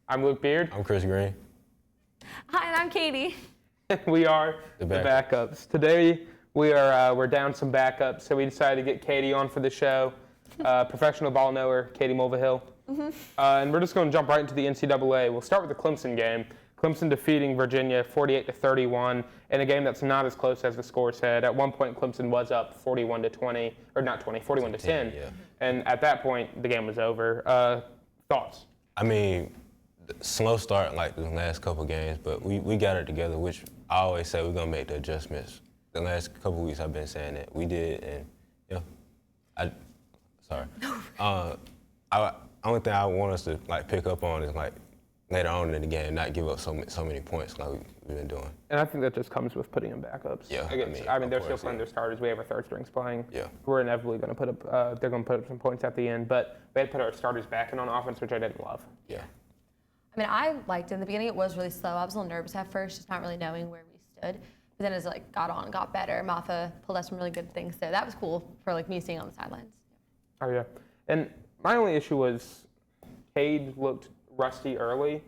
I'm Luke Beard. I'm Chris Green. Hi, and I'm Katie. We are The the backups. backups. Today we're down some backups, so we decided to get Katie on for the show. Professional ball knower, Katie Mulvihill. And we're just going to jump right into the NCAA. We'll start with the Clemson game. Clemson defeating Virginia 48-31 in a game that's not as close as the score said. At one point, Clemson was up 41-20, or not 20, 41-10. Yeah. And at that point, the game was over. Thoughts? I mean, slow start like the last couple games, but we got it together, which I always say we're going to make the adjustments. The last couple weeks I've been saying that. We did, and only thing I want us to like pick up on is like later on in the game, not give up so many points like we've been doing. And I think that just comes with putting in backups. Yeah, I mean they're of still course, playing their starters. We have our third strings playing. Yeah. We're inevitably going to put up. They're going to put up some points at the end, but we had to put our starters back in on offense, which I didn't love. Yeah. I mean, I liked it in the beginning. It was really slow. I was a little nervous at first, just not really knowing where we stood. But then as it got better, Matha pulled out some really good things. So that was cool for me seeing on the sidelines. Oh yeah. And my only issue was Cade looked rusty early.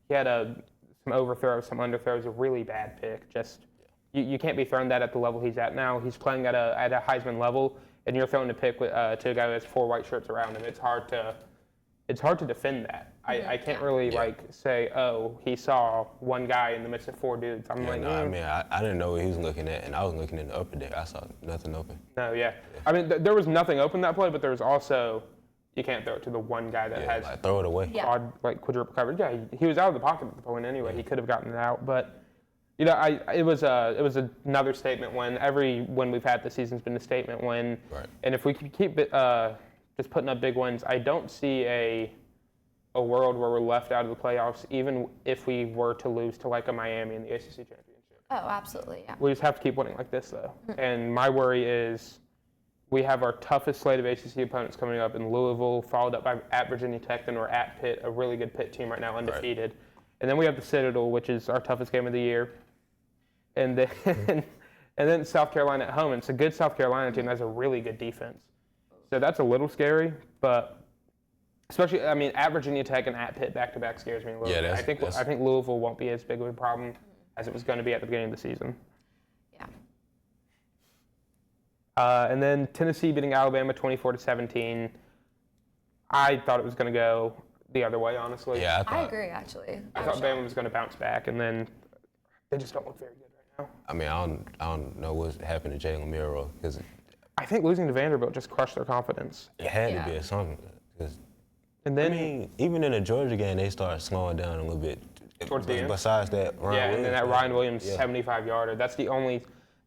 He had some overthrows, some underthrows, a really bad pick. Just you can't be throwing that at the level he's at now. He's playing at a Heisman level, and you're throwing a pick to a guy who has 4 white shirts around him. It's hard to defend that. I can't really say, oh, he saw one guy in the midst of 4 dudes. I'm I mean, I didn't know what he was looking at, and I was looking in the upper deck. I saw nothing open. No, yeah. I mean, there was nothing open that play, but there was also, you can't throw it to the one guy that has throw it away. Yeah. odd, quadruple coverage. Yeah, he was out of the pocket at the point anyway. He could have gotten it out, but it was another statement when we've had this season's been a statement when, and if we can keep it just putting up big wins, I don't see a world where we're left out of the playoffs, even if we were to lose to a Miami in the ACC championship. Oh, absolutely, yeah. We just have to keep winning like this, though. And my worry is we have our toughest slate of ACC opponents coming up in Louisville, followed up by at Virginia Tech, then we're at Pitt, a really good Pitt team right now, undefeated. Right. And then we have the Citadel, which is our toughest game of the year. And then, and then South Carolina at home. And it's a good South Carolina team that has a really good defense. So that's a little scary, but especially, I mean, at Virginia Tech and at Pitt back-to-back scares me a little bit. I think Louisville won't be as big of a problem as it was going to be at the beginning of the season. Yeah. And then Tennessee beating Alabama 24-17. I thought it was going to go the other way, honestly. Yeah, I agree, actually. I thought Bama was going to bounce back, and then they just don't look very good right now. I mean, I don't know what's happened to Jalen Milroe because I think losing to Vanderbilt just crushed their confidence. it had to be something. And then, I mean, even in the Georgia game, they started slowing down a little bit. Towards the end? Besides that, and then that Ryan Williams 75-yarder. That's the only.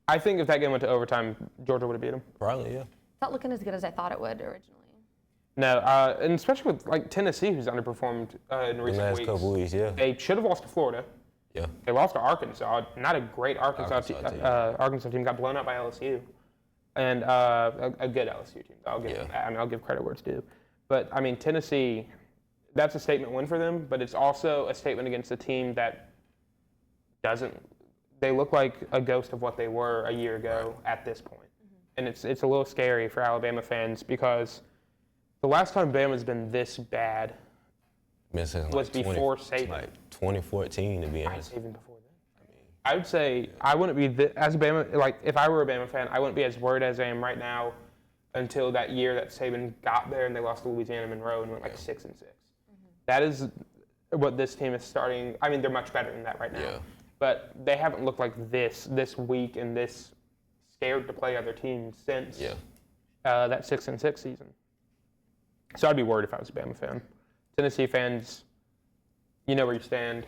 I think if that game went to overtime, Georgia would have beat them. Probably, yeah. It's not looking as good as I thought it would originally. No, and especially with Tennessee, who's underperformed in recent weeks. The last couple weeks, yeah. They should have lost to Florida. Yeah. They lost to Arkansas. Not a great Arkansas team. Arkansas team got blown out by LSU, and a good LSU team. I'll give credit where it's due. But I mean, Tennessee, that's a statement win for them. But it's also a statement against a team that doesn't. They look like a ghost of what they were a year ago at this point, and it's a little scary for Alabama fans because the last time Bama's been this bad was before Saban. Like 2014, to be honest. Even before then. I would say I wouldn't be as a Bama. If I were a Bama fan, I wouldn't be as worried as I am right now until that year that Saban got there and they lost to Louisiana Monroe and went 6-6. That is what this team is starting. I mean, they're much better than that right now. Yeah. But they haven't looked like this weak and this scared to play other teams since that 6-6 season. So I'd be worried if I was a Bama fan. Tennessee fans, you know where you stand.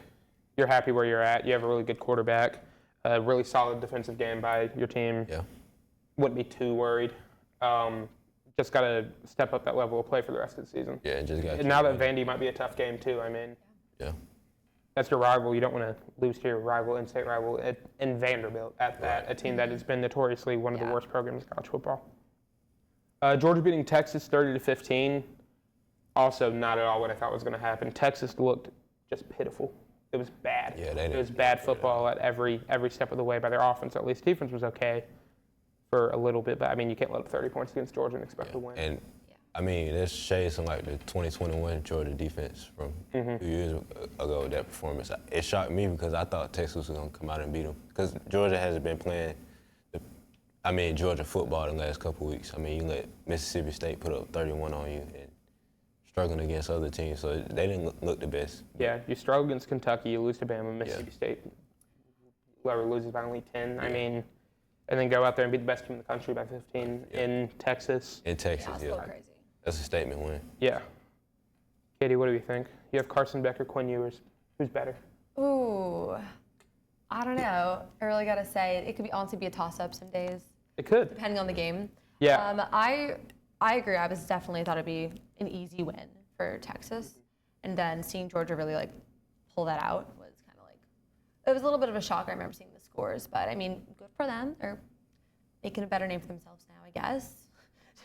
You're happy where you're at. You have a really good quarterback, a really solid defensive game by your team. Yeah. Wouldn't be too worried. Just got to step up that level of play for the rest of the season. Yeah, just got. And now that Vandy might be a tough game too. I mean. Yeah. That's your rival. You don't want to lose to your rival, in-state rival, in Vanderbilt at that, a team that has been notoriously one of the worst programs in college football. Georgia beating Texas 30-15. Also, not at all what I thought was going to happen. Texas looked just pitiful. It was bad. Yeah, it was bad football at every step of the way by their offense. At least defense was okay for a little bit, but I mean, you can't let up 30 points against Georgia and expect to win. And I mean, there's shades from like the 2021 Georgia defense from a few years ago, that performance. It shocked me because I thought Texas was going to come out and beat them. Because Georgia hasn't been playing, Georgia football the last couple weeks. I mean, you let Mississippi State put up 31 on you and struggling against other teams, so they didn't look the best. Yeah, you struggle against Kentucky, you lose to Bama, Mississippi State. Whoever loses by only 10. I mean, and then go out there and beat the best team in the country by 15 in Texas. In Texas, That's so crazy. That's a statement win. Yeah. Katie, what do you think? You have Carson Beck or Quinn Ewers. Who's better? Ooh, I don't know. I really gotta say, it could honestly be a toss-up some days, It could. depending on the game. Yeah. I agree. I was definitely thought it'd be an easy win for Texas, and then seeing Georgia really like pull that out was kind of like, it was a little bit of a shock. I remember seeing the scores, but I mean, good for them. They're making a better name for themselves now, I guess.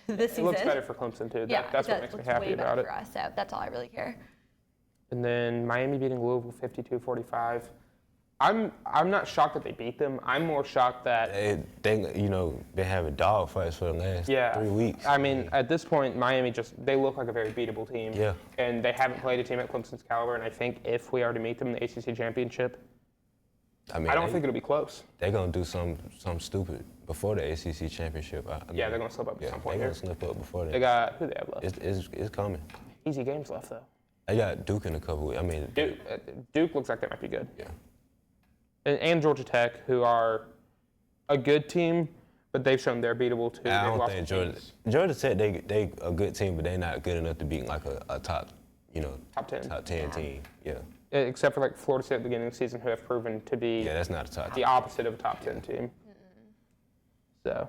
This season. It looks better for Clemson too. Yeah, That's what makes me happy about it. for us, so that's all I really care. And then Miami beating Louisville 52-45. I'm not shocked that they beat them. I'm more shocked that They have a dog fights for the last 3 weeks. I mean, at this point, Miami they look like a very beatable team. Yeah. And they haven't played a team at Clemson's caliber. And I think if we are to meet them in the ACC championship, I don't think it'll be close. They're gonna do something stupid before the ACC championship. They're gonna slip up at some point. They're gonna slip up before that. They got who they have left. It's coming. Easy games left though. They got Duke in a couple weeks. Duke looks like they might be good. Yeah. And Georgia Tech, who are a good team, but they've shown they're beatable too. I don't think Georgia Tech they a good team, but they're not good enough to beat like a top 10 team. Yeah. Except for like Florida State at the beginning of the season, who have proven to be that's not a top. the opposite of a top 10 team. So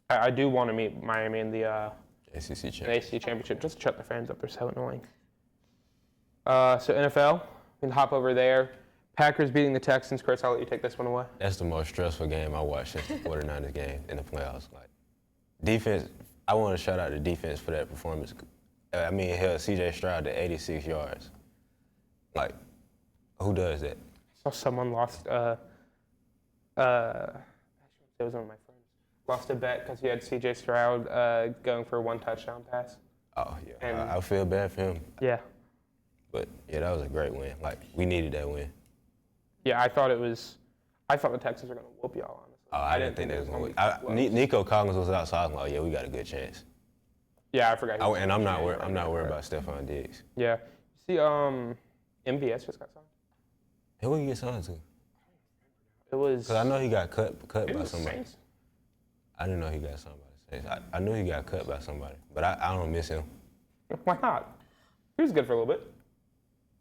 I do want to meet Miami in the ACC championship just to shut their fans up. They're so annoying. So NFL, we can hop over there. Packers beating the Texans. Chris, I'll let you take this one away. That's the most stressful game I watched since the 49ers game in the playoffs. Like defense, I want to shout out the defense for that performance. I mean, it held C.J. Stroud to 86 yards. Like, who does that? I saw someone lost. It was one of my friends. Lost a bet because he had C.J. Stroud going for a 1 touchdown pass. Oh yeah, and I feel bad for him. Yeah. But yeah, that was a great win. Like, we needed that win. Yeah, I thought the Texans were going to whoop y'all, honestly. Oh, I didn't think they was going to win. Nico Collins was out, so I was like, oh, yeah, we got a good chance. Yeah, I forgot. And I'm not worried about Stephon Diggs. Yeah. See, MVS just got signed. Who did he get signed to? It was. Because I know he got cut by somebody. Saints. I didn't know he got signed by the Saints. I knew he got cut by somebody, but I don't miss him. Why not? He was good for a little bit.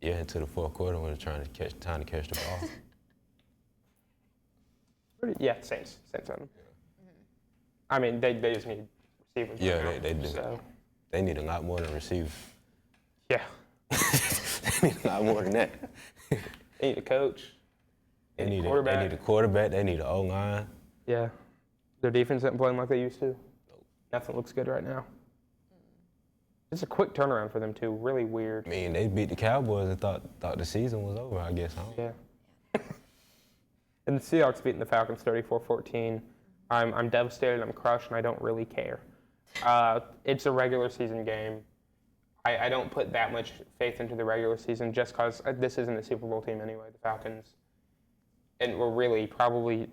Yeah, into the fourth quarter when trying to catch the ball. Yeah, Saints on them. I mean, they just need receivers. Yeah, right they do. So. They need a lot more than receivers. Yeah. They need a lot more than that. They need a coach. They need a quarterback. They need a quarterback. They need an O-line. Yeah. Their defense isn't playing like they used to. Nope. Nothing looks good right now. It's a quick turnaround for them too. Really weird. I mean, they beat the Cowboys and thought the season was over, I guess. Yeah. And the Seahawks beating the Falcons 34-14. I'm devastated. I'm crushed, and I don't really care. It's a regular season game. I don't put that much faith into the regular season just because this isn't a Super Bowl team anyway, the Falcons. And we're really probably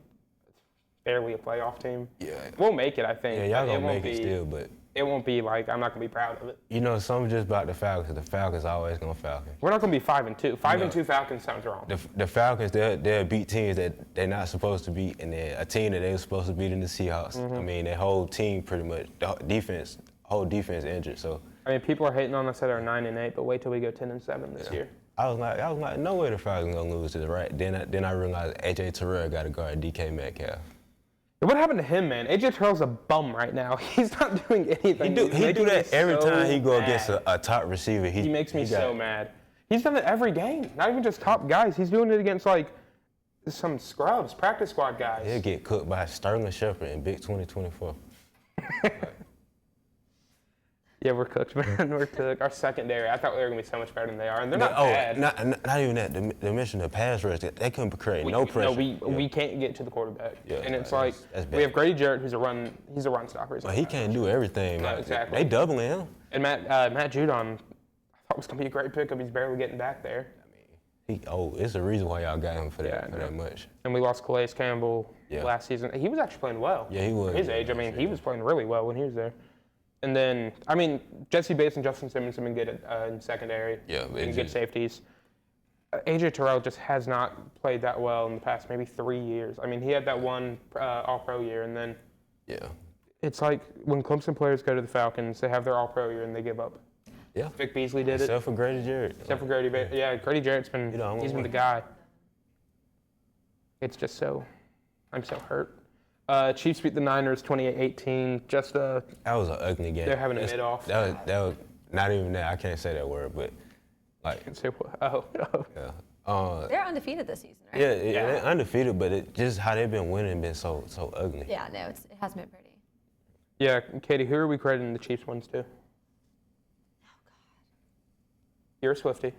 barely a playoff team. Yeah. We'll make it, I think. Yeah, y'all gonna make it still, but it won't be like, I'm not going to be proud of it. You know, something just about the Falcons. The Falcons always going to Falcon. We're not going to be 5-2. 5-2 Falcons sounds wrong. The Falcons, they'll beat teams that they're not supposed to beat, and they're a team that they were supposed to beat in the Seahawks. Mm-hmm. I mean, their whole team pretty much, whole defense injured. So I mean, people are hating on us at our 9-8, but wait till we go 10-7 this year. I was like, no way the Falcons gonna lose to the right. Then I realized AJ Terrell got to guard DK Metcalf. What happened to him, man? AJ Terrell's a bum right now. He's not doing anything. He do that every time he go against a top receiver. He makes me so mad. He's done it every game. Not even just top guys. He's doing it against like some scrubs, practice squad guys. He'll get cooked by Sterling Shepard in Big 2024. Yeah, we're cooked, man. We're cooked. Our secondary, I thought they were going to be so much better than they are, and they're not bad. Not even that. They mentioned the pass rush. They couldn't create no pressure. No, we can't get to the quarterback. Yeah, and it's that's we have Grady Jarrett, who's a run stopper. But he can't do everything. No, Like, exactly. They doubling him. And Matt Judon, I thought was going to be a great pickup. He's barely getting back there. It's a reason why y'all got him for that Yeah, that much. And we lost Calais Campbell Yeah. last season. He was actually playing well. Yeah, he was. For his age, I mean, he was playing really well when he was there. And then, I mean, Jesse Bates and Justin Simmons have been good in secondary. Yeah, and good safeties. AJ Terrell just has not played that well in the past maybe 3 years. I mean, he had that one All-Pro year, and then Yeah. it's like when Clemson players go to the Falcons, they have their All-Pro year and they give up. Yeah. Vic Beasley did it. Except for Grady Jarrett. Except for Grady Jarrett. Yeah, Grady Jarrett's been, he's been the guy. It's just I'm so hurt. Chiefs beat the Niners 28-18. Just That was an ugly game. They're having a mid-off. That was not even that. I can't say that word, but like. Oh. Yeah. They're undefeated this season, right? Yeah, they're undefeated, but it just how they've been winning been so ugly. Yeah, no, it hasn't been pretty. Yeah, Katie, who are we crediting the Chiefs wins to? Oh, God. You're a Swiftie.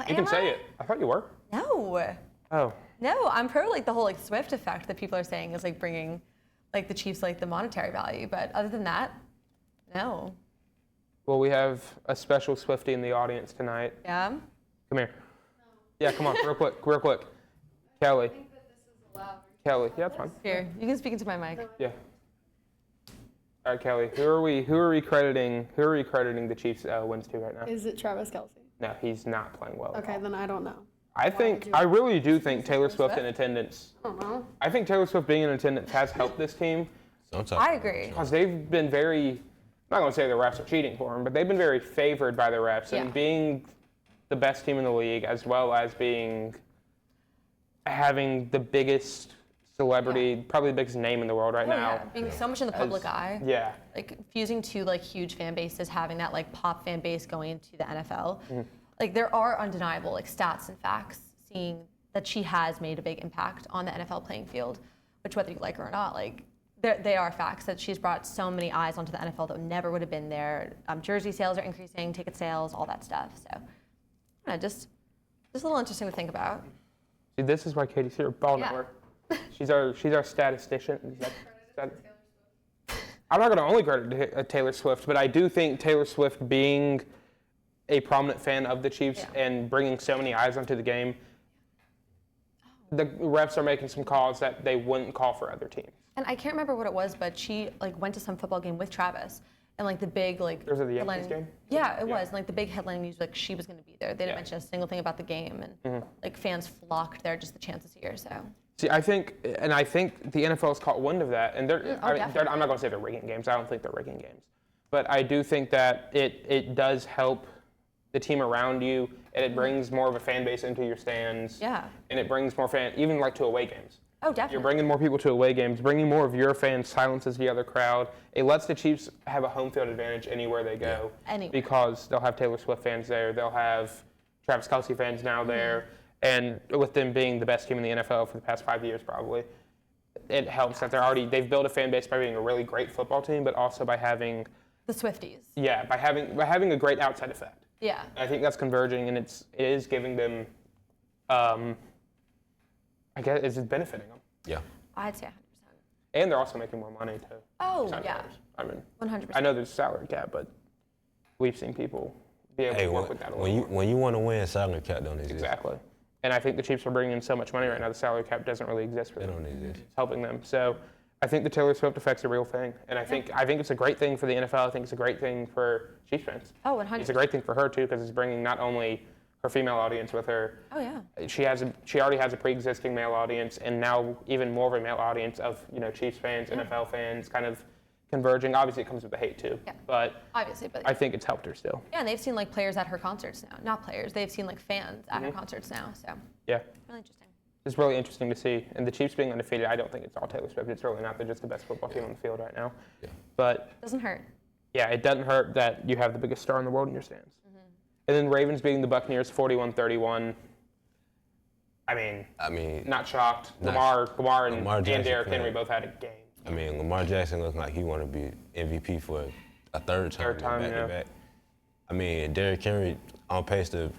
You can say it. I thought you were. No. Oh. No, I'm pro like the whole like Swift effect that people are saying is like bringing like the Chiefs like the monetary value, but other than that, no. Well, we have a special Swiftie in the audience tonight. Yeah. Come here. Yeah, come on, real quick. Kelly. I think that this is allowed. Kelly, yeah, that's fine. Here, you can speak into my mic. Yeah. All right, Kelly. Who are we crediting the Chiefs wins to right now? Is it Travis Kelce? No, he's not playing well. at Okay, all. then I don't know. I really do think Taylor Swift in attendance. I don't know. I think Taylor Swift being in attendance has helped this team I agree. because they've been very. I'm not going to say the refs are cheating for them, but they've been very favored by the refs and Yeah. being the best team in the league, as well as having the biggest celebrity, probably the biggest name in the world right Oh, now. yeah. Being so much in the public eye. Yeah. Like fusing two like huge fan bases, having that like pop fan base going into the NFL. Mm-hmm. Like there are undeniable like stats and facts seeing that she has made a big impact on the NFL playing field, which whether you like her or not, like they are facts that she's brought so many eyes onto the NFL that never would have been there. Jersey sales are increasing, ticket sales, all that stuff. So just a little interesting to think about. See, this is why Katie's here at Ball Yeah. Network. She's our statistician. I'm not going to only credit Taylor Swift, but I do think Taylor Swift being a prominent fan of the Chiefs and bringing so many eyes onto the game, the refs are making some calls that they wouldn't call for other teams. And I can't remember what it was, but she like went to some football game with Travis, and like the big like. Was it the headline- Yankees game? Yeah, it was. And, like the big headline news, like she was going to be there. They didn't Yeah. mention a single thing about the game, and like fans flocked there just the chance to see her. So. See, I think the NFL has caught wind of that, and definitely. I'm not going to say they're rigging games. I don't think they're rigging games, but I do think that it does help the team around you, and it brings more of a fan base into your stands. Yeah. And it brings more even like to away games. Oh, definitely. You're bringing more people to away games, bringing more of your fans, silences the other crowd. It lets the Chiefs have a home field advantage anywhere they go. Anywhere. Because they'll have Taylor Swift fans there. They'll have Travis Kelce fans now there. And with them being the best team in the NFL for the past 5 years probably, it helps that they've built a fan base by being a really great football team, but also by having The Swifties. by having a great outside effect. Yeah. I think that's converging, and it is giving them, I guess it's benefiting them. Yeah. I'd say 100%. And they're also making more money too. Oh, Sign yeah. players. I mean, 100%. I know there's a salary cap, but we've seen people be able to work with that a little more. when you want to win, salary cap don't exist. Exactly. And I think the Chiefs are bringing in so much money right now, the salary cap doesn't really exist for They them. don't exist. It's helping them. So I think the Taylor Swift effect's a real thing. And I think it's a great thing for the NFL. I think it's a great thing for Chiefs fans. Oh, 100%. It's a great thing for her too, because it's bringing not only her female audience with her. Oh, yeah. She already has a pre-existing male audience, and now even more of a male audience of Chiefs fans, NFL fans, kind of converging. Obviously, it comes with the hate too, Yeah. but Obviously, but I think it's helped her still. yeah, and they've seen like players at her concerts now. Not players. They've seen like fans at her concerts now. So Yeah, really interesting. it's really interesting to see. And the Chiefs being undefeated, I don't think it's all Taylor Swift. It's really not. They're just the best football team on the field right now. Yeah. But Doesn't hurt. yeah, it doesn't hurt that you have the biggest star in the world in your stands. And then Ravens beating the Buccaneers 41-31. I mean, not shocked. Lamar and Jackson Derrick playing. Henry both had a game. I mean, Lamar Jackson looks like he want to be MVP for a third time back yeah. to back. I mean, Derrick Henry on pace to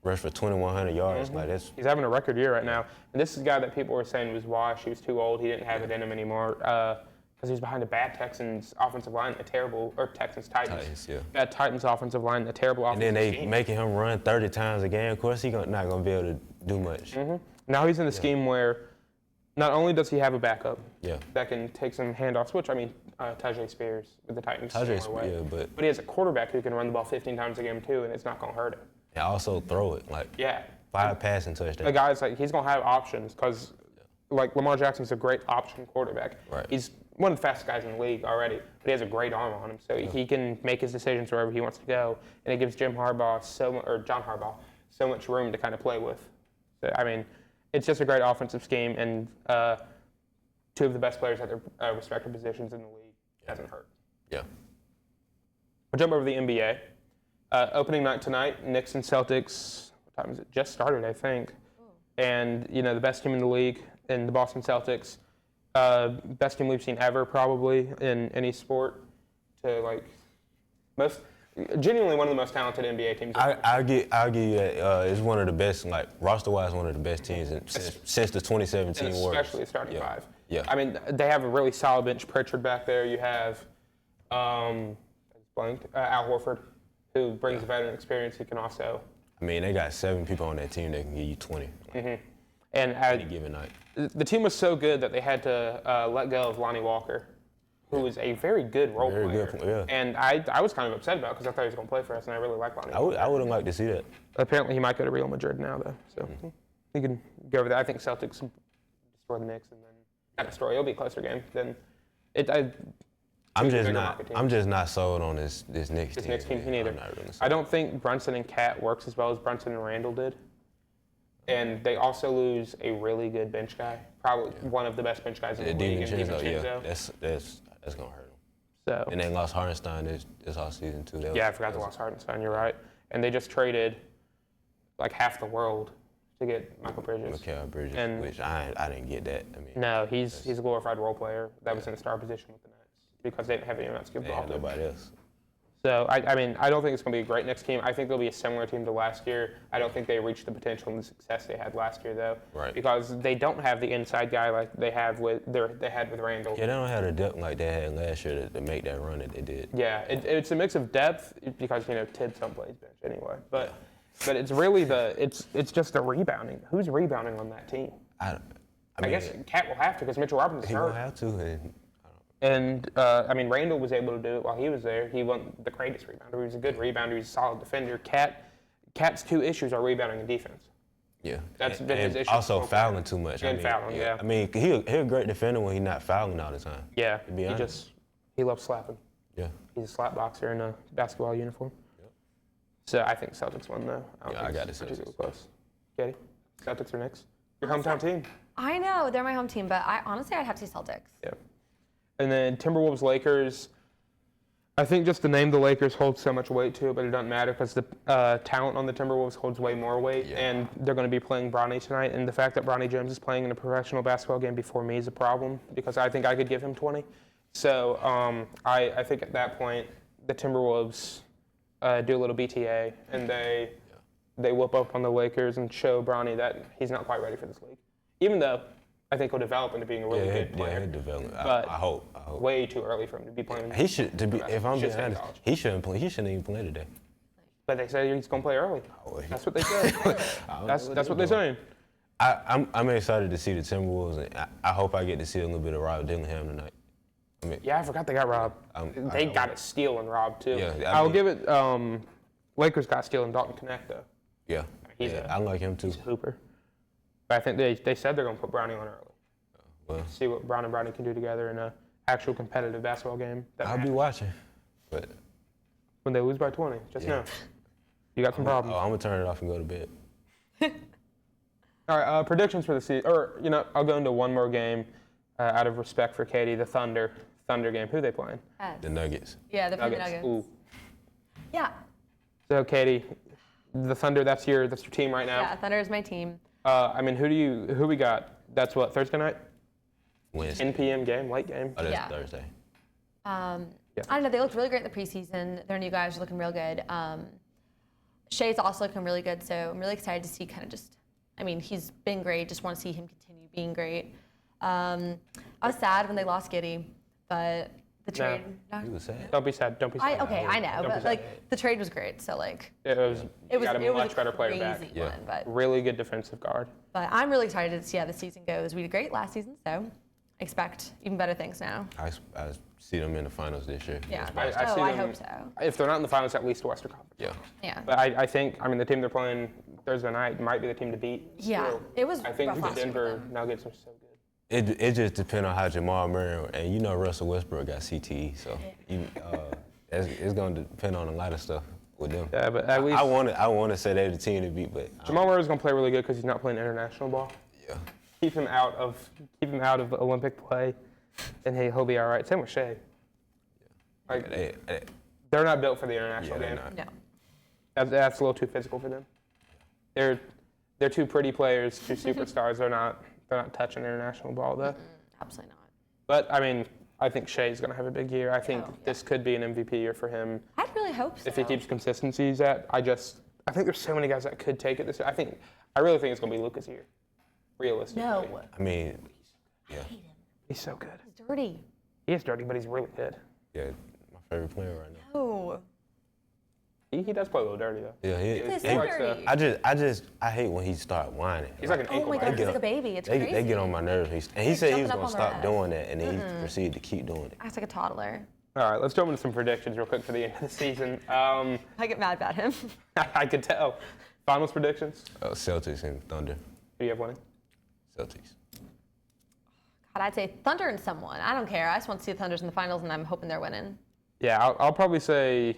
rush for 2,100 yards. Like that's He's having a record year right now. And this is a guy that people were saying was washed. He was too old. He didn't have it in him anymore because he was behind a bad Texans offensive line, Titans. yeah. Bad Titans offensive line, a terrible And offensive then they scheme. making him run 30 times a game. Of course, he's not gonna be able to do much. Now he's in the scheme where not only does he have a backup Yeah. that can take some handoffs, which I mean, Tajay Spears with the Titans. similar way. Yeah, but But he has a quarterback who can run the ball 15 times a game too, and it's not going to hurt him. and also throw it like Yeah. 5 passing The touchdowns. guy's like, he's going to have options because, like, Lamar Jackson's a great option quarterback. Right. He's one of the fastest guys in the league already, but he has a great arm on him, so he can make his decisions wherever he wants to go, and it gives John Harbaugh so much room to kind of play with. So, I mean, it's just a great offensive scheme, and two of the best players at their respective positions in the league. Doesn't hurt. Yeah. We'll jump over to the NBA. Opening night tonight, Knicks and Celtics. What time is it? Just started, I think. And, the best team in the league in the Boston Celtics. Best team we've seen ever, probably, in any sport. Genuinely one of the most talented NBA teams. I'll give you that. It's one of the best, like roster-wise, one of the best teams since the 2017 and Warriors. especially starting five. Yeah. I mean, they have a really solid bench. Pritchard back there. You have Al Horford, who brings veteran experience. He can also. I mean, they got 7 people on that team that can give you 20 And any given night. the team was so good that they had to let go of Lonnie Walker, who is a very good role Very player. good, yeah. And I was kind of upset about it because I thought he was going to play for us, and I really like Lonnie. I would have liked to see that. Apparently, he might go to Real Madrid now, though. So he can go over there. I think Celtics destroy the Knicks, and then not destroy. It'll be a closer game. Then I'm bigger just market team. I'm just not sold on this Knicks team. This Knicks team, man. me neither. I'm not really sold. I don't think Brunson and Cat works as well as Brunson and Randall did. And they also lose a really good bench guy, probably one of the best bench guys in the league. Yeah, that's gonna hurt them. So And they lost Hartenstein this off season too. I forgot they lost Hartenstein. You're right. And they just traded like half the world to get Michael Bridges. Mikal Bridges, And- which I didn't get that. I mean, No, he's a glorified role player that was in a star position with the Nets because they didn't have anyone else to give they the ball had to. nobody else. So, I mean, I don't think it's going to be a great next team. I think they'll be a similar team to last year. I don't think they reached the potential and the success they had last year, though. Right. Because they don't have the inside guy like they had with Randall. Yeah, they don't have the depth like they had last year to make that run that they did. Yeah, it's a mix of depth because Tibbs don't play his bench anyway. But it's really it's just the rebounding. Who's rebounding on that team? I I guess Cat will have to because Mitchell Robinson's he hurt. will have to. And, I mean, Randall was able to do it while he was there. He wasn't the greatest rebounder. He was a good rebounder. He was a solid defender. Cat's two issues are rebounding and defense. Yeah. That's been his issue. Also fouling too much. And fouling, yeah. I mean, he's a great defender when he's not fouling all the time. Yeah, To be honest. he loves slapping. Yeah. He's a slap boxer in a basketball uniform. So I think Celtics won, though. Yeah, I got the it's particularly Celtics. close. Katie, Celtics or Knicks? Your hometown team. I know they're my home team, but I'd have to say Celtics. Yeah. And then Timberwolves, Lakers. I think just the name the Lakers holds so much weight to it, but it doesn't matter because the talent on the Timberwolves holds way more weight, Yeah. and they're going to be playing Bronny tonight. And the fact that Bronny James is playing in a professional basketball game before me is a problem because I think I could give him 20. So I think at that point the Timberwolves do a little BTA and they whoop up on the Lakers and show Bronny that he's not quite ready for this league, even though I think he'll develop into being a really good player. he'll develop. But I hope. Way too early for him to be playing. He should. If I'm being stay in honest, college. he shouldn't play. He shouldn't even play today. But they say he's going to play early. Oh, That's what they say. That's what they're saying. I'm excited to see the Timberwolves, and I hope I get to see a little bit of Rob Dillingham tonight. I mean, Yeah, I forgot they got robbed. They got it steal and robbed too. Yeah, I'll give it. Lakers got steal and Dalton Connect though. yeah, I like him too. He's a hooper. But I think they said they're going to put Brownie on early. Well, See what Brown and Brownie can do together in a actual competitive basketball game. That I'll be matters. watching, but When they lose by 20, just know you got some problems. I'm gonna turn it off and go to bed. All right, predictions for the season. Or, I'll go into one more game out of respect for Katie, the Thunder game. Who are they playing? The Nuggets. Yeah, they're playing the Nuggets. Ooh. Yeah. So, Katie, the Thunder, that's your team right now? Yeah, Thunder is my team. I mean, who we got? That's what, Thursday night? Wednesday. 10 p.m. game, late game? Oh, that's Yeah. Thursday. Yeah, I don't know. They looked really great in the preseason. Their new guys are looking real good. Shea's also looking really good, so I'm really excited to see kind of just. I mean, he's been great. Just want to see him continue being great. I was sad when they lost Giddey, but the trade. No. You was sad. Don't be sad. Don't be sad. I know, Don't be but sad. like the trade was great. So like It was got a much better player crazy back. one, Yeah. but Really good defensive guard. I'm really excited to see how the season goes. We did great last season, so expect even better things now. I see them in the finals this year. Yeah. I see I them- hope so. If they're not in the finals, at least Western Conference. Yeah. Yeah. But I think, I mean, the team they're playing Thursday night might be the team to beat. Yeah, still. it was I think rough the last year with Denver them. Nuggets are so good. It just depends on how Jamal Murray and you know Russell Westbrook got CTE, so it's going to depend on a lot of stuff with them. Yeah, but at least I want to say they're the team to beat, but Jamal Murray's going to play really good because he's not playing international ball. yeah. Keep him out of Olympic play, and he'll be all right. Same with Shea. Like, they're not built for the international they're game. not. No. That's a little too physical for them. They're two pretty players, two superstars. They're not touching international ball though. Absolutely not. But I mean, I think Shea's going to have a big year. I think Oh, yeah. this could be an MVP year for him I'd really hope so. if he keeps consistency. I think there's so many guys that could take it this year. I really think it's going to be Luka's year. Realistically. No. I mean, yeah, He's so good. He's dirty. He is dirty, but he's really good. yeah, my favorite player right now. No. He does play a little dirty though. Yeah, He's he so likes dirty. I hate when he start whining. He's like an Oh ankle my God, biter. he's like a baby. It's They crazy. get on my nerves. And he Like said he was jumping going to up on stop their doing that, and then he proceeded to keep doing it. Acts like a toddler. All right, let's jump into some predictions real quick for the end of the season. I get mad about him. I could tell. Finals predictions. Celtics and Thunder. Who do you have winning? Celtics. God, I'd say Thunder and someone. I don't care. I just want to see the Thunders in the finals, and I'm hoping they're winning. Yeah, I'll probably say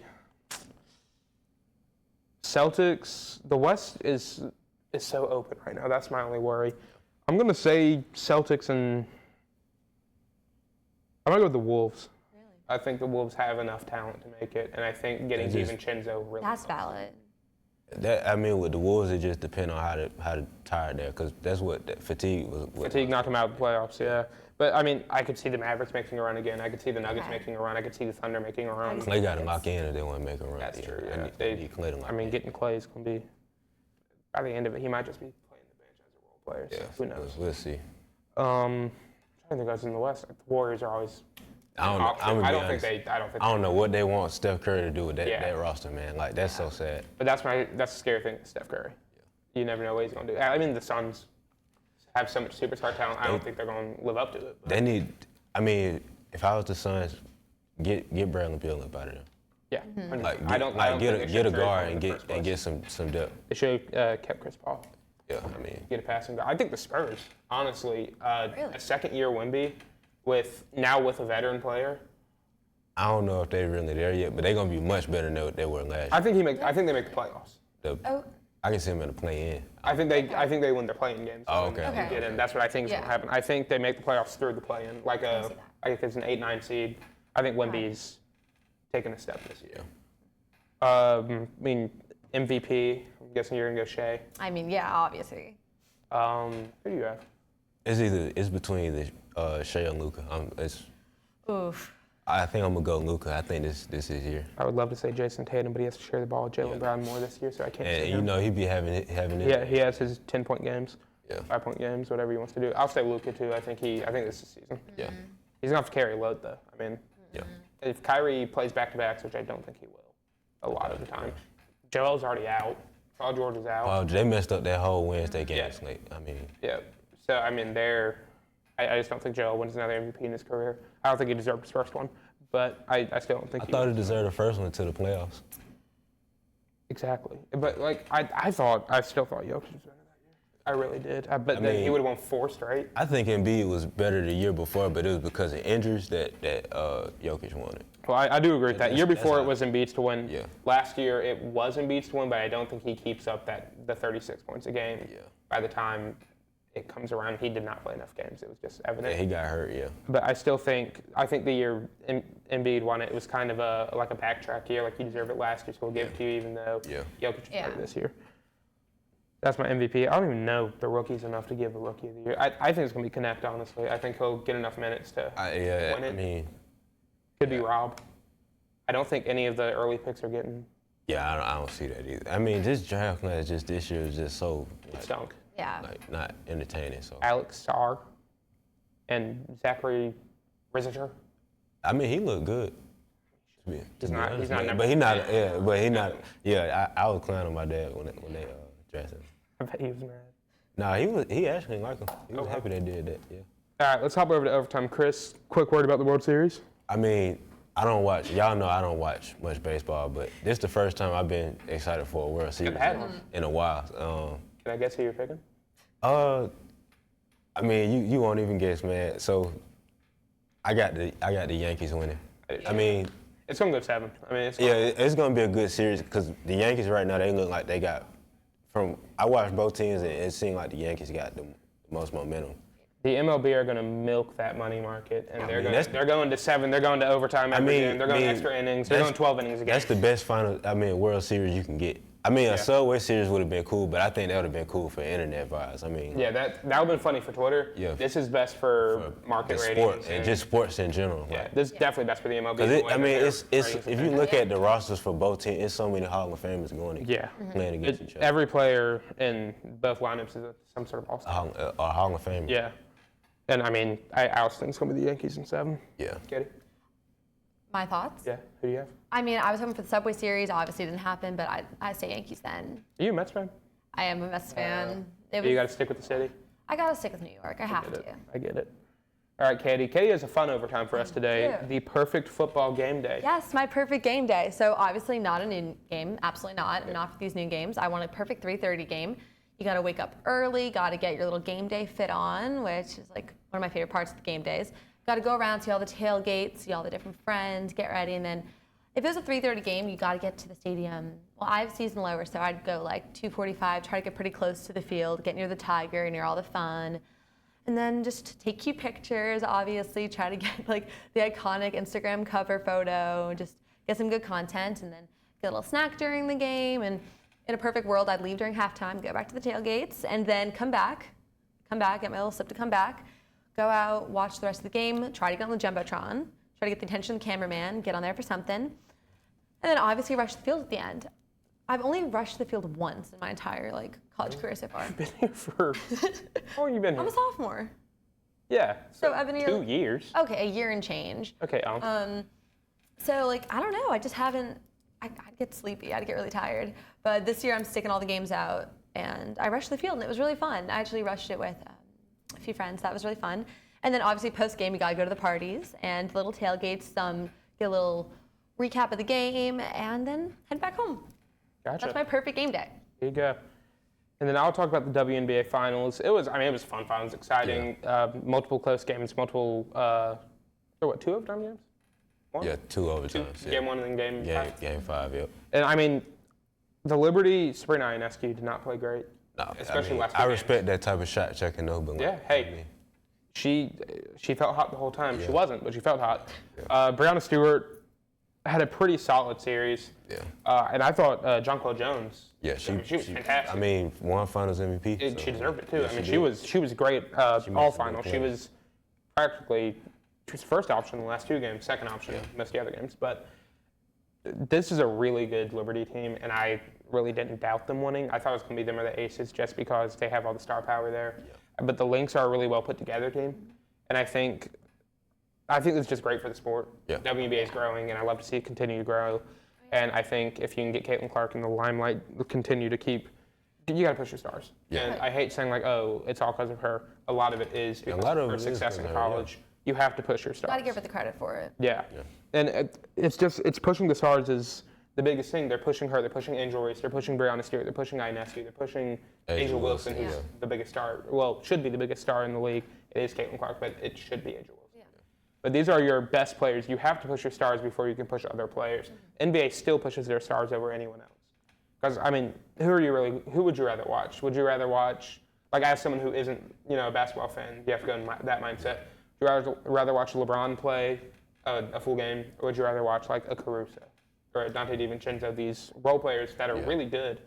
Celtics. The West is so open right now. That's my only worry. I'm gonna say Celtics, and I'm gonna go with the Wolves. Really? I think the Wolves have enough talent to make it, and I think getting They just- DiVincenzo really. That's helps. valid. With the Wolves, it just depends on how tired they're, because that's what that fatigue was. Fatigue knocked them out of the playoffs, yeah. But I mean, I could see the Mavericks making a run again. I could see the Nuggets Okay. making a run. I could see the Thunder making a run. Clay got to lock in if they want to make a run. That's true. I Yeah. need Clay to lock I mean, in. getting Clay is gonna be. By the end of it, he might just be playing the bench as a role player. So Yeah, who knows? We'll see. I'm trying to think guys in the West. The Warriors are always. I don't know. option. I'm gonna I be don't think honest. they. I don't think. I don't know what they want Steph Curry to do with that, Yeah. that roster, man. Like, that's so sad. But that's the scary thing with Steph Curry. You never know what he's gonna do. I mean, the Suns have so much superstar talent. I don't think they're gonna live up to it. But They need. I mean, if I was the Suns, get Bradley Beal up out of there. yeah, Like, I don't think they get should a trade guard him and in the first get place. some depth. They should have kept Chris Paul. Yeah, I mean, Get a passing guard. I think the Spurs, honestly, Really? a second-year Wemby with a veteran player. I don't know if they're really there yet, but they're gonna be much better than they were last I year. think they make the playoffs. Oh, I can see them in the play-in. I think they win their play-in games. Oh, and okay. Okay. get in. That's what I think is Yeah. going to happen. I think they make the playoffs through the play-in, like see that. if it's an 8-9 seed. I think Wemby's taking a step this year. Yeah. I mean MVP. I'm guessing you're gonna go Shea. I mean, yeah, obviously. Who do you have? It's between Shea and Luka. Oof. I think I'm gonna go Luka. I think this is year. I would love to say Jason Tatum, but he has to share the ball with Jalen Yeah. Brown more this year, so I can't say And him. you know he be having it. Yeah, he has his 10-point games, Yeah. 5-point games, whatever he wants to do. I'll say Luka too. I think this is the season. Yeah. He's gonna have to carry a load though. I mean, Yeah. if Kyrie plays back-to-backs, which I don't think he will, a lot of the time. Joel's already out. Paul George is out. They messed up that whole Wednesday game. Yeah. Like, I mean, Yeah. So I mean, I just don't think Joel wins another MVP in his career. I don't think he deserved his first one, but I still don't think I he thought he wins. deserved the first one to the playoffs. Exactly. But like I still thought Jokic was better that year. I really did. But then he mean- would have won 4 straight. I think Embiid was better the year before, but it was because of injuries that Jokic won it. Well, I do agree with that. That's- Year before that's it was Embiid's to win. Yeah. Last year it was Embiid's to win, but I don't think he keeps up the 36 points a game. Yeah. By the time it comes around, he did not play enough games. It was just evident. Yeah, he got hurt. Yeah. But I think the year Embiid won it was kind of a backtrack year. Like he deserved it last year, so we'll give it to you, even though Yeah. Jokic was Yeah. better this year. That's my MVP. I don't even know the rookies enough to give a rookie of the year. I think it's gonna be Connect, honestly. I think he'll get enough minutes to I win it. mean, Could be Rob. I don't think any of the early picks are getting Yeah, I don't see that either. I mean, this draft class just this year is just so stunk. Yeah. like not entertaining. So Alex Sarr and Zachary Riziger. I mean, he looked good. He's not number but he not. 10. Yeah, but he not. Yeah, I was clowning my dad when they drafted him. I bet he was mad. Nah, he actually liked him. He was happy they did that. Yeah. All right, let's hop over to overtime. Chris, quick word about the World Series. I mean, I don't watch. Y'all know I don't watch much baseball, but this is the first time I've been excited for a World Series in a while. Can I guess who you're picking? I mean, you won't even guess, man. So, I got the Yankees winning. I mean, It's gonna go 7. I mean, it's gonna be a good series because the Yankees right now they look like they got. I watched both teams and it seemed like the Yankees got the most momentum. the MLB are gonna milk that money market, and they're going to 7. They're going to overtime every game. They're going extra innings. They're going 12 innings again. That's the best World Series you can get. I mean, a Subway Series would have been cool, but I think that would have been cool for internet vibes. I mean, yeah, that would have been funny for Twitter. Yeah. This is best for market the ratings sport and just sports in general. yeah, Like, this is definitely best for the MLB. I mean, it's if you look at the rosters for both teams, it's so many Hall of Famers going playing against each other. Every player in both lineups is some sort of all-star. A Hall of Famer. Yeah, and I mean, I also think it's gonna be the Yankees in 7. Yeah. Get it? My thoughts? Yeah. Who do you have? I mean, I was hoping for the Subway Series. Obviously, it didn't happen, but I say Yankees then. Are you a Mets fan? I am a Mets fan. You got to stick with the city. I got to stick with New York. I have to. I get it. All right, Katie. Katie has a fun overtime for us today. Yeah. The perfect football game day. Yes, my perfect game day. So obviously not a noon game. Absolutely not. Yeah. Not for these noon games. I want a perfect 3:30 game. You got to wake up early. Got to get your little game day fit on, which is like one of my favorite parts of the game days. Got to go around, see all the tailgates, see all the different friends, get ready, and then if it was a 3:30 game, you got to get to the stadium. Well, I have season lower, so I'd go like 2:45, try to get pretty close to the field, get near the Tiger, near all the fun. And then just take cute pictures, obviously, try to get like the iconic Instagram cover photo, just get some good content, and then get a little snack during the game. And in a perfect world, I'd leave during halftime, go back to the tailgates, and then come back, get my little sip to come back, go out, watch the rest of the game, try to get on the Jumbotron, try to get the attention of the cameraman, get on there for something, and then obviously rush the field at the end. I've only rushed the field once in my entire college career so far. You've been here for how long have you been here? I'm a sophomore. Yeah. So I've been here 2 years. Okay, a year and change. Okay. So I don't know. I just haven't. I'd get sleepy. I'd get really tired. But this year I'm sticking all the games out, and I rushed the field, and it was really fun. I actually rushed it with a few friends. That was really fun. And then obviously post game, you gotta go to the parties and little tailgates. Get a little recap of the game, and then head back home. Gotcha. That's my perfect game day. There you go. And then I'll talk about the WNBA finals. It was fun. It was exciting. Yeah. Multiple close games. Multiple. There were 2 overtime games. 1? Yeah, 2 overtimes. Yeah. Game 1 and then game 5. Game 5. Yep. And I mean, the Liberty Sabrina Ionescu did not play great. No, especially last 2 I games. respect that type of shot checking though, but Yeah. Hey. She felt hot the whole time. Yeah. She wasn't, but she felt hot. Yeah. Breonna Stewart had a pretty solid series. Yeah. And I thought Jonquel Jones. Yeah, she was fantastic. I mean, won Finals MVP. She deserved it too. Yeah, I mean, she was great all finals. She was first option in the last 2 games, second option in most of the other games. But this is a really good Liberty team, and I really didn't doubt them winning. I thought it was going to be them or the Aces just because they have all the star power there. Yeah. But the Lynx are a really well put together team, and I think it's just great for the sport. Yeah. WNBA is growing, and I love to see it continue to grow. And I think if you can get Caitlin Clark in the limelight, continue to keep, you got to push your stars. Yeah. And I hate saying it's all because of her. A lot of it is because of her success in college. Yeah. You have to push your stars. Got to give her the credit for it. Yeah. And it's pushing the stars is the biggest thing. They're pushing her. They're pushing Angel Reese. They're pushing Breonna Stewart. They're pushing Ionescu. They're pushing Angel Wilson, who's the biggest star. Well, should be the biggest star in the league. It is Caitlin Clark, but it should be Angel Wilson. Yeah. But these are your best players. You have to push your stars before you can push other players. Mm-hmm. NBA still pushes their stars over anyone else. Because I mean, who would you rather watch? Would you rather watch, as someone who isn't, a basketball fan, you have to go in that mindset. Would you rather watch LeBron play a full game, or would you rather watch a Caruso or a Dante DiVincenzo, these role players that are really good?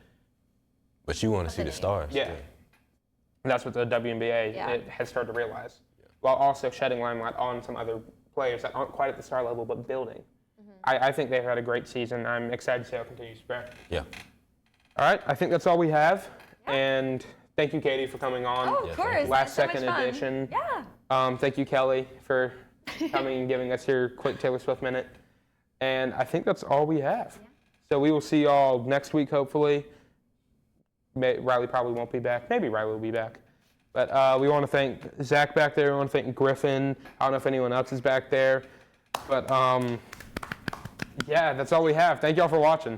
But you want to see the stars. Yeah. And that's what the WNBA it has started to realize, while also shedding limelight on some other players that aren't quite at the star level, but building. Mm-hmm. I think they've had a great season. I'm excited to see how it continues to spread. Yeah. All right, I think that's all we have. And thank you, Katie, for coming on. Oh, of course. Last That's so second much fun. edition. Yeah. Thank you, Kelly, for coming and giving us your quick Taylor Swift minute. And I think that's all we have. So we will see y'all next week, hopefully. Riley probably won't be back. Maybe Riley will be back. But we want to thank Zach back there. We want to thank Griffin. I don't know if anyone else is back there. But yeah, that's all we have. Thank y'all for watching.